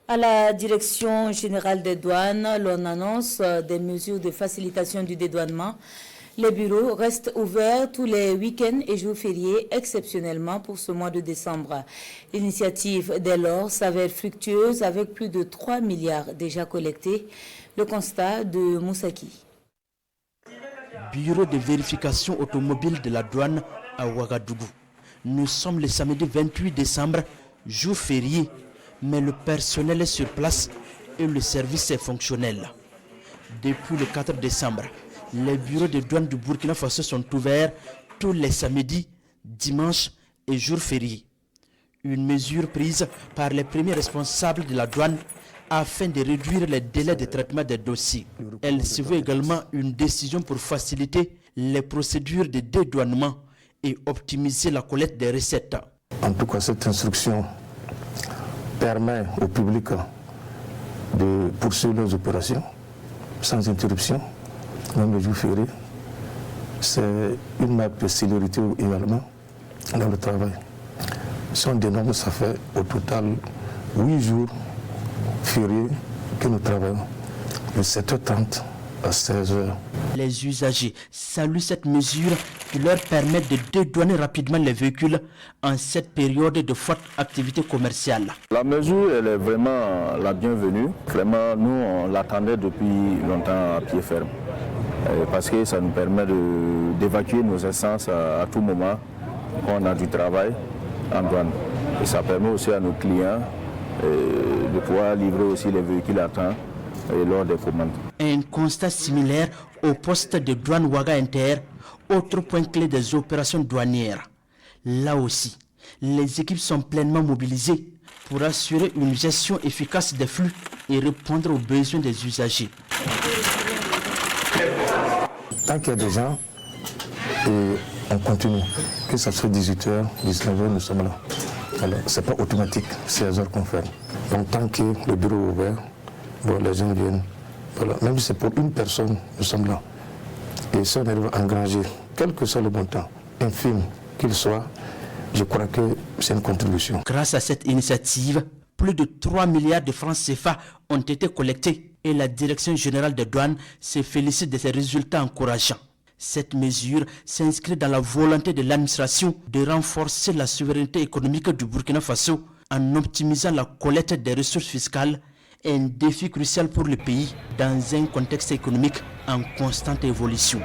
À la Direction générale des douanes, l'on annonce des mesures de facilitation du dédouanement. Les bureaux restent ouverts tous les week-ends et jours fériés, exceptionnellement pour ce mois de décembre. L'initiative, dès lors, s'avère fructueuse avec plus de 3 milliards déjà collectés. Le constat de Moussaki. Bureau de vérification automobile de la douane à Ouagadougou. Nous sommes le samedi 28 décembre, jour férié, mais le personnel est sur place et le service est fonctionnel. Depuis le 4 décembre, les bureaux de douane du Burkina Faso sont ouverts tous les samedis, dimanches et jours fériés. Une mesure prise par les premiers responsables de la douane afin de réduire les délais de traitement des dossiers. Elle se veut également une décision pour faciliter les procédures de dédouanement et optimiser la collecte des recettes. En tout cas, cette instruction permet au public de poursuivre leurs opérations sans interruption, même le jour férié. C'est une marque de célérité également dans le travail. Si on dénombre, ça fait au total 8 jours fériés que nous travaillons, de 7h30 à 16h. Les usagers saluent cette mesure qui leur permet de dédouaner rapidement les véhicules en cette période de forte activité commerciale. La mesure, elle est vraiment la bienvenue. Vraiment, nous, on l'attendait depuis longtemps à pied ferme. Parce que ça nous permet d'évacuer nos essences à tout moment quand on a du travail en douane. Et ça permet aussi à nos clients de pouvoir livrer aussi les véhicules à temps et lors des commandes. Un constat similaire au poste de douane Ouaga Inter, autre point clé des opérations douanières. Là aussi, les équipes sont pleinement mobilisées pour assurer une gestion efficace des flux et répondre aux besoins des usagers. Tant qu'il y a des gens, on continue. Que ce soit 18h, 19h, nous sommes là. Ce n'est pas automatique, c'est les heures qu'on fait. Donc tant que le bureau est ouvert, bon, les gens viennent. Voilà. Même si c'est pour une personne, nous sommes là. Et si on arrive à engranger, quel que soit le montant, infime qu'il soit, je crois que c'est une contribution. Grâce à cette initiative, plus de 3 milliards de francs CFA ont été collectés et la Direction générale des douanes se félicite de ces résultats encourageants. Cette mesure s'inscrit dans la volonté de l'administration de renforcer la souveraineté économique du Burkina Faso en optimisant la collecte des ressources fiscales, un défi crucial pour le pays dans un contexte économique en constante évolution.